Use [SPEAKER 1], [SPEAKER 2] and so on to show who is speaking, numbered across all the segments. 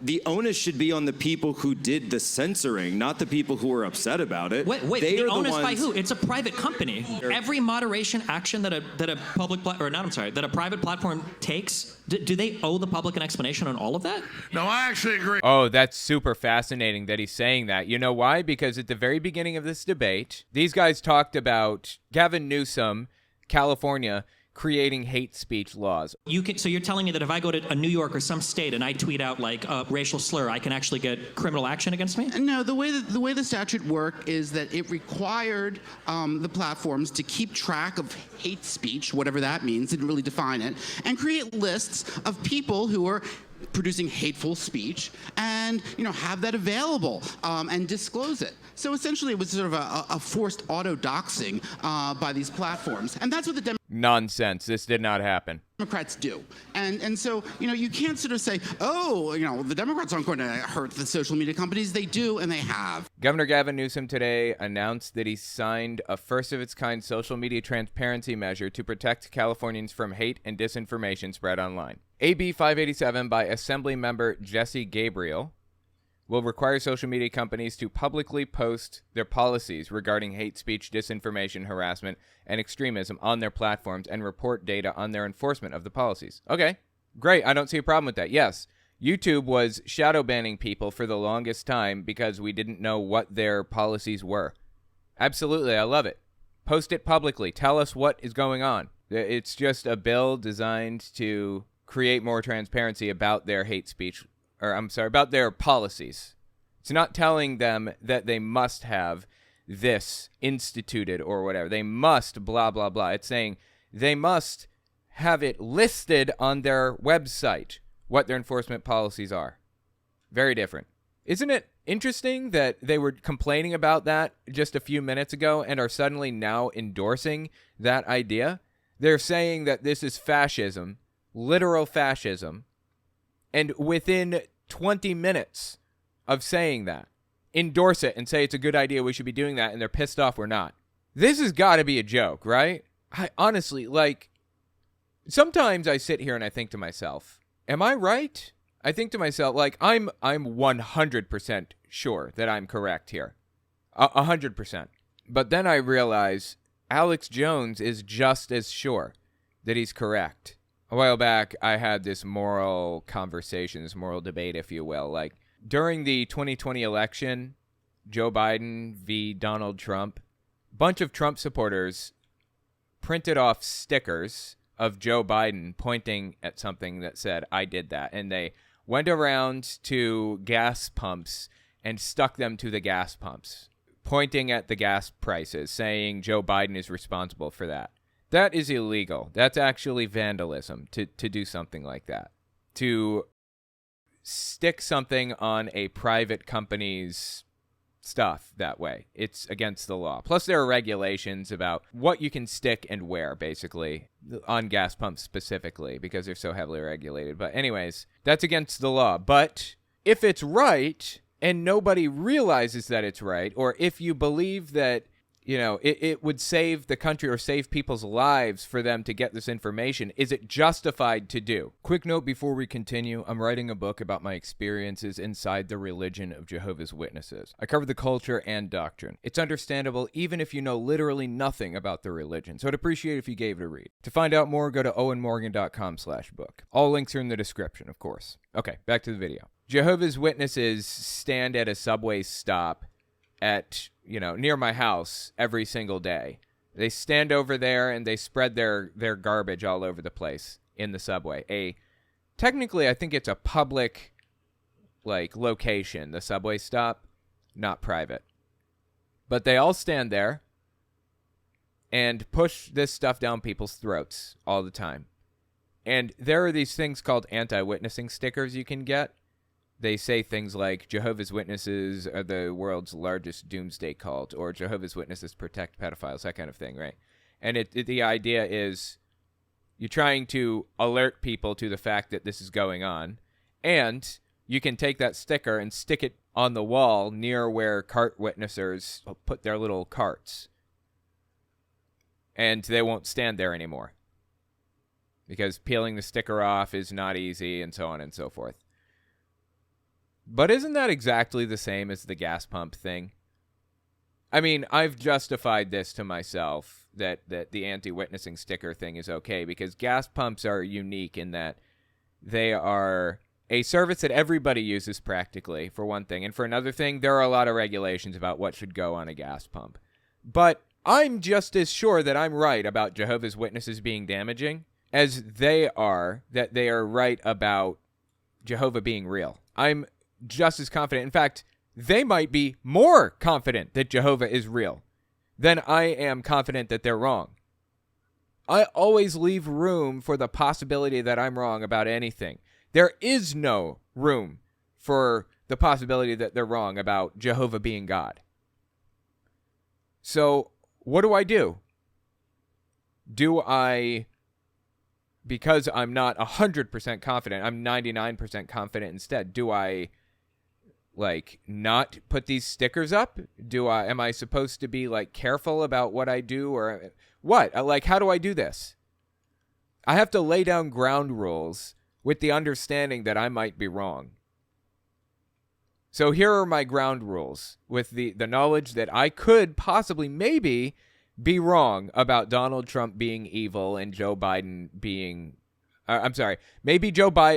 [SPEAKER 1] the onus should be on the people who did the censoring, not the people who were upset about it.
[SPEAKER 2] Wait, the onus by who? It's a private company. Every moderation action that a private platform takes, do they owe the public an explanation on all of that?
[SPEAKER 3] No, I actually agree.
[SPEAKER 4] Oh, that's super fascinating that he's saying that. You know why? Because at the very beginning of this debate, these guys talked about Gavin Newsom, California, creating hate speech laws.
[SPEAKER 2] So you're telling me that if I go to New York or some state and I tweet out like a racial slur, I can actually get criminal action against me?
[SPEAKER 5] No, the way the statute worked is that it required the platforms to keep track of hate speech, whatever that means, didn't really define it, and create lists of people who are producing hateful speech and have that available and disclose it. So essentially it was sort of a forced auto-doxing by these platforms. And that's what the
[SPEAKER 4] Nonsense. This did not happen.
[SPEAKER 5] Democrats do. And so, you can't sort of say, the Democrats aren't going to hurt the social media companies. They do, and they have.
[SPEAKER 4] Governor Gavin Newsom today announced that he signed a first-of-its-kind social media transparency measure to protect Californians from hate and disinformation spread online. AB 587 by Assembly Member Jesse Gabriel will require social media companies to publicly post their policies regarding hate speech, disinformation, harassment, and extremism on their platforms and report data on their enforcement of the policies. Okay, great. I don't see a problem with that. Yes, YouTube was shadow banning people for the longest time because we didn't know what their policies were. Absolutely, I love it. Post it publicly. Tell us what is going on. It's just a bill designed to create more transparency about their hate speech, about their policies. It's not telling them that they must have this instituted or whatever. They must blah, blah, blah. It's saying they must have it listed on their website what their enforcement policies are. Very different. Isn't it interesting that they were complaining about that just a few minutes ago and are suddenly now endorsing that idea? They're saying that this is fascism, literal fascism, and within 20 minutes of saying that, endorse it and say it's a good idea, we should be doing that, and they're pissed off we're not. This has got to be a joke, right? I honestly, sometimes I sit here and I think to myself, am I right? I think to myself, I'm 100% sure that I'm correct here. 100%. But then I realize Alex Jones is just as sure that he's correct. A while back, I had this moral conversation, this moral debate, if you will. During the 2020 election, Joe Biden v. Donald Trump, a bunch of Trump supporters printed off stickers of Joe Biden pointing at something that said, I did that. And they went around to gas pumps and stuck them to the gas pumps, pointing at the gas prices, saying Joe Biden is responsible for that. That is illegal. That's actually vandalism to do something like that. To stick something on a private company's stuff that way. It's against the law. Plus, there are regulations about what you can stick and where, basically, on gas pumps specifically, because they're so heavily regulated. But anyways, that's against the law. But if it's right and nobody realizes that it's right, or if you believe that it would save the country or save people's lives for them to get this information, is it justified to do? Quick note before we continue, I'm writing a book about my experiences inside the religion of Jehovah's Witnesses. I cover the culture and doctrine. It's understandable even if you know literally nothing about the religion, so I'd appreciate if you gave it a read. To find out more, go to owenmorgan.com/book. All links are in the description, of course. Okay, back to the video. Jehovah's Witnesses stand at a subway stop at, near my house every single day. They stand over there and they spread their garbage all over the place in the subway. Technically, I think it's a public, location, the subway stop, not private. But they all stand there and push this stuff down people's throats all the time. And there are these things called anti-witnessing stickers you can get. They say things like Jehovah's Witnesses are the world's largest doomsday cult, or Jehovah's Witnesses protect pedophiles, that kind of thing, right? And the idea is you're trying to alert people to the fact that this is going on, and you can take that sticker and stick it on the wall near where cart witnessers put their little carts, and they won't stand there anymore because peeling the sticker off is not easy, and so on and so forth. But isn't that exactly the same as the gas pump thing? I mean, I've justified this to myself that the anti-witnessing sticker thing is okay because gas pumps are unique in that they are a service that everybody uses practically, for one thing. And for another thing, there are a lot of regulations about what should go on a gas pump. But I'm just as sure that I'm right about Jehovah's Witnesses being damaging as they are that they are right about Jehovah being real. I'm just as confident. In fact, they might be more confident that Jehovah is real than I am confident that they're wrong. I always leave room for the possibility that I'm wrong about anything. There is no room for the possibility that they're wrong about Jehovah being God. So, what do? Do I, because I'm not 100% confident, I'm 99% confident instead, do I, not put these stickers up? Am I supposed to be, careful about what I do, or what? How do I do this? I have to lay down ground rules with the understanding that I might be wrong. So here are my ground rules with the knowledge that I could possibly maybe be wrong about Donald Trump being evil and Joe Biden being... maybe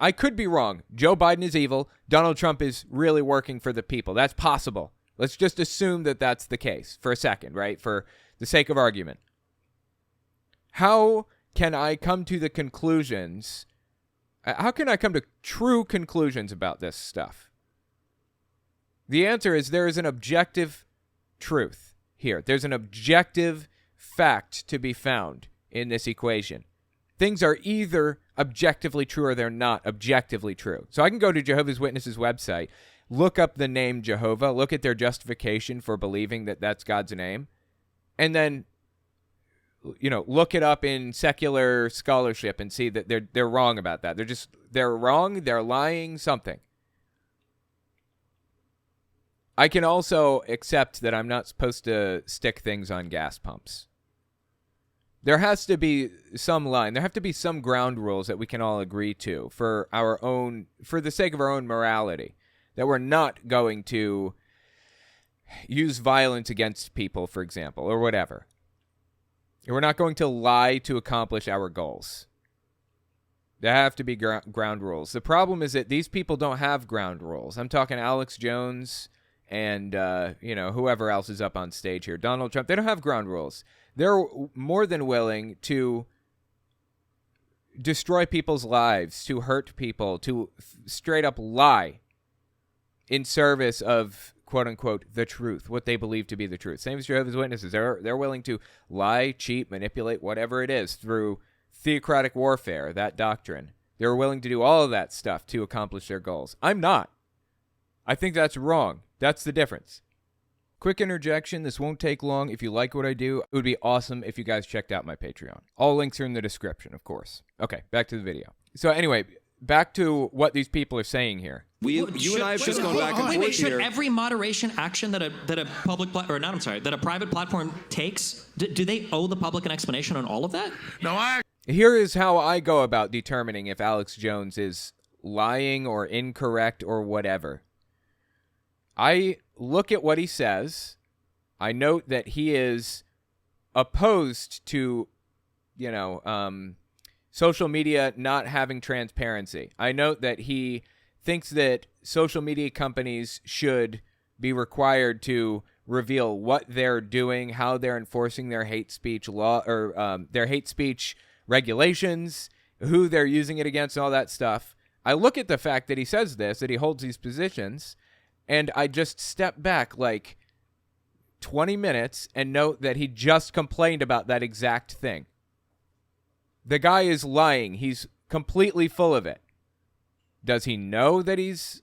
[SPEAKER 4] I could be wrong. Joe Biden is evil. Donald Trump is really working for the people. That's possible. Let's just assume that that's the case for a second, right? For the sake of argument. How can I come to the conclusions... How can I come to true conclusions about this stuff? The answer is there is an objective truth here. There's an objective fact to be found in this equation. Things are either objectively true or they're not objectively true. So I can go to Jehovah's Witnesses website, look up the name Jehovah, look at their justification for believing that that's God's name, and then look it up in secular scholarship and see that they're wrong about that. They're wrong, they're lying, something. I can also accept that I'm not supposed to stick things on gas pumps. There has to be some line. There have to be some ground rules that we can all agree to for the sake of our own morality, that we're not going to use violence against people, for example, or whatever. We're not going to lie to accomplish our goals. There have to be ground rules. The problem is that these people don't have ground rules. I'm talking Alex Jones and, whoever else is up on stage here. Donald Trump. They don't have ground rules. They're more than willing to destroy people's lives, to hurt people, to straight up lie in service of, quote unquote, the truth, what they believe to be the truth. Same as Jehovah's Witnesses. They're willing to lie, cheat, manipulate, whatever it is, through theocratic warfare, that doctrine. They're willing to do all of that stuff to accomplish their goals. I'm not. I think that's wrong. That's the difference. Quick interjection. This won't take long. If you like what I do, it would be awesome if you guys checked out my Patreon. All links are in the description, of course. Okay, back to the video. So anyway, back to what these people are saying here.
[SPEAKER 1] You and I have just gone back and forth here.
[SPEAKER 2] Should every moderation action that a private platform takes, do they owe the public an explanation on all of that?
[SPEAKER 4] Here is how I go about determining if Alex Jones is lying or incorrect or whatever. I look at what he says. I note that he is opposed to, social media not having transparency. I note that he thinks that social media companies should be required to reveal what they're doing, how they're enforcing their hate speech law or their hate speech regulations, who they're using it against, and all that stuff. I look at the fact that he says this, that he holds these positions, and I just step back 20 minutes and note that he just complained about that exact thing. The guy is lying. He's completely full of it. Does he know that he's,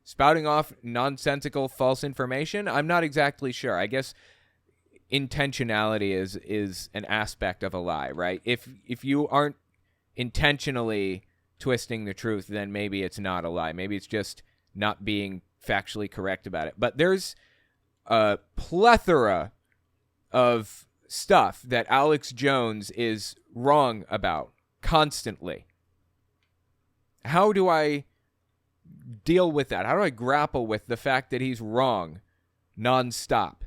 [SPEAKER 4] spouting off nonsensical false information? I'm not exactly sure. I guess intentionality is an aspect of a lie, right? If you aren't intentionally twisting the truth, then maybe it's not a lie. Maybe it's just not being factually correct about it. But there's a plethora of stuff that Alex Jones is wrong about constantly. How do I deal with that? How do I grapple with the fact that he's wrong nonstop?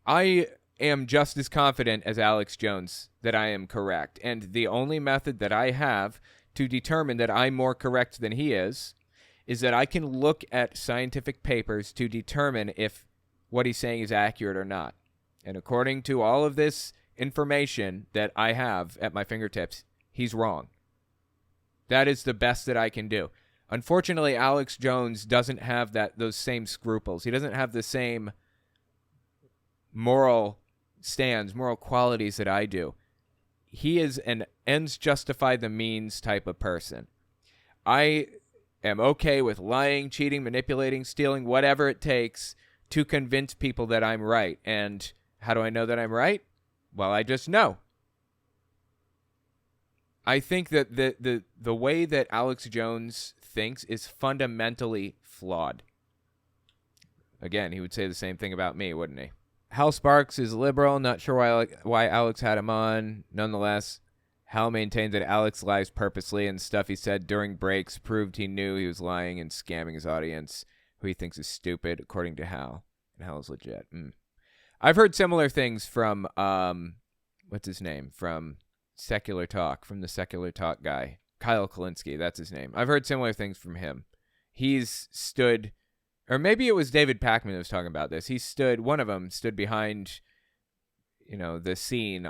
[SPEAKER 4] I am just as confident as Alex Jones that I am correct. And the only method that I have to determine that I'm more correct than he is that I can look at scientific papers to determine if what he's saying is accurate or not. And according to all of this information that I have at my fingertips, he's wrong. That is the best that I can do. Unfortunately, Alex Jones doesn't have those same scruples. He doesn't have the same moral stands, moral qualities that I do. He is an ends justify the means type of person. I am okay with lying, cheating, manipulating, stealing, whatever it takes to convince people that I'm right. And how do I know that I'm right? Well, I just know. I think that the way that Alex Jones thinks is fundamentally flawed. Again, he would say the same thing about me, wouldn't he? Hal Sparks is liberal. Not sure why Alex had him on. Nonetheless, Hal maintained that Alex lies purposely, and stuff he said during breaks proved he knew he was lying and scamming his audience, who he thinks is stupid, according to Hal. And Hal is legit. I've heard similar things from, what's his name? From Secular Talk, from the Secular Talk guy. Kyle Kalinske, that's his name. I've heard similar things from him. He's stood, or maybe it was David Pakman that was talking about this. One of them stood behind, the scene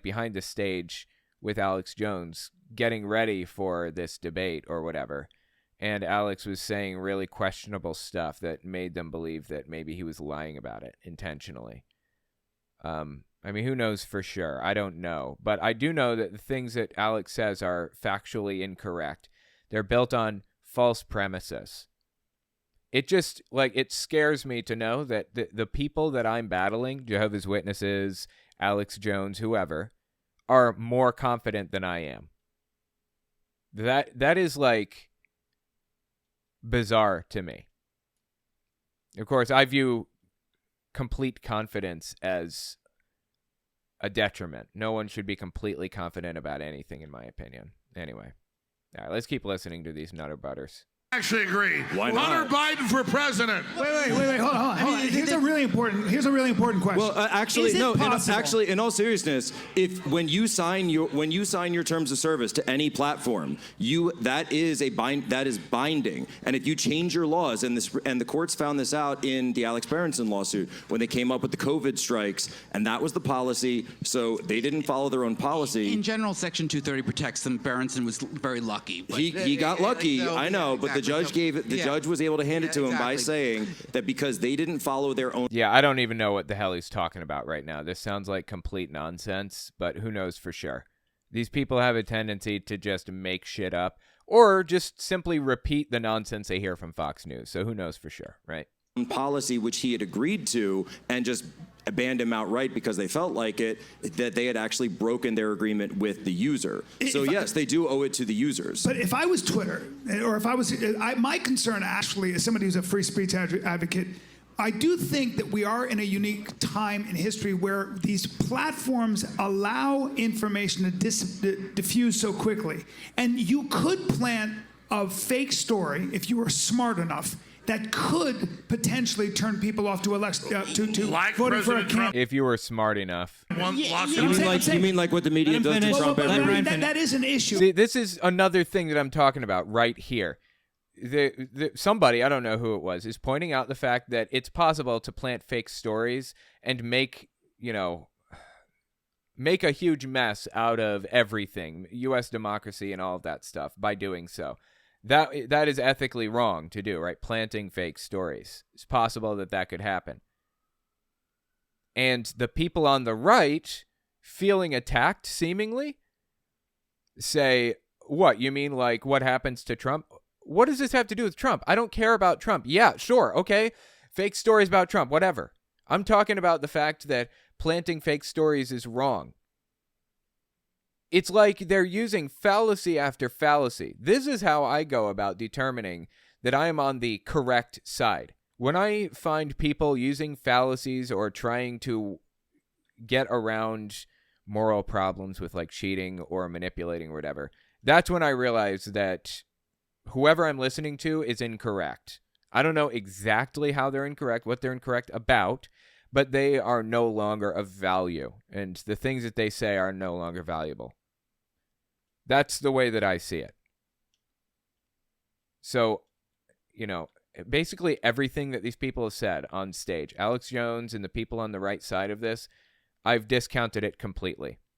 [SPEAKER 4] behind the stage with Alex Jones getting ready for this debate or whatever. And Alex was saying really questionable stuff that made them believe that maybe he was lying about it intentionally. Who knows for sure? I don't know. But I do know that the things that Alex says are factually incorrect. They're built on false premises. It just, it scares me to know that the people that I'm battling, Jehovah's Witnesses, Alex Jones, whoever, are more confident than I am. That is, bizarre to me. Of course, I view complete confidence as a detriment. No one should be completely confident about anything, in my opinion. Anyway, all right, let's keep listening to these nutter butters.
[SPEAKER 3] Actually agree.
[SPEAKER 1] Why not?
[SPEAKER 3] Hunter Biden for president.
[SPEAKER 6] Wait, hold on. Here's a really important question.
[SPEAKER 1] Well, actually,
[SPEAKER 6] Is it
[SPEAKER 1] no.
[SPEAKER 6] possible?
[SPEAKER 1] In all seriousness, when you sign your terms of service to any platform, that is binding. And if you change your laws, and the courts found this out in the Alex Berenson lawsuit when they came up with the COVID strikes, and that was the policy. So they didn't follow their own policy.
[SPEAKER 5] In general, Section 230 protects them. Berenson was very lucky. But
[SPEAKER 1] He got lucky,
[SPEAKER 5] so,
[SPEAKER 1] I know, but the judge judge was able to hand it to him by
[SPEAKER 5] exactly.
[SPEAKER 1] saying that because they didn't follow their own.
[SPEAKER 4] Yeah, I don't even know what the hell he's talking about right now. This sounds like complete nonsense, but who knows for sure. These people have a tendency to just make shit up or just simply repeat the nonsense they hear from Fox News. So who knows for sure, right?
[SPEAKER 1] Policy which he had agreed to and just banned him outright because they felt like it, that they had actually broken their agreement with the user. So yes, they do owe it to the users.
[SPEAKER 6] But if I was Twitter, or if I was, my concern actually, as somebody who's a free speech advocate, I do think that we are in a unique time in history where these platforms allow information to diffuse so quickly. And you could plant a fake story if you were smart enough that could potentially turn people off to voting for a candidate.
[SPEAKER 4] If you were smart enough.
[SPEAKER 1] You mean like what the media does to Trump every week?
[SPEAKER 6] That is an issue.
[SPEAKER 4] See, this is another thing that I'm talking about right here. Somebody, I don't know who it was, is pointing out the fact that it's possible to plant fake stories and make a huge mess out of everything, U.S. democracy and all of that stuff by doing so. That is ethically wrong to do, right? Planting fake stories. It's possible that could happen. And the people on the right, feeling attacked, seemingly, say, what, you mean like what happens to Trump? What does this have to do with Trump? I don't care about Trump. Yeah, sure, okay. Fake stories about Trump, whatever. I'm talking about the fact that planting fake stories is wrong. It's like they're using fallacy after fallacy. This is how I go about determining that I am on the correct side. When I find people using fallacies or trying to get around moral problems with cheating or manipulating or whatever, that's when I realize that whoever I'm listening to is incorrect. I don't know exactly how they're incorrect, what they're incorrect about, but they are no longer of value, and the things that they say are no longer valuable. That's the way that I see it. So, basically everything that these people have said on stage, Alex Jones and the people on the right side of this, I've discounted it completely.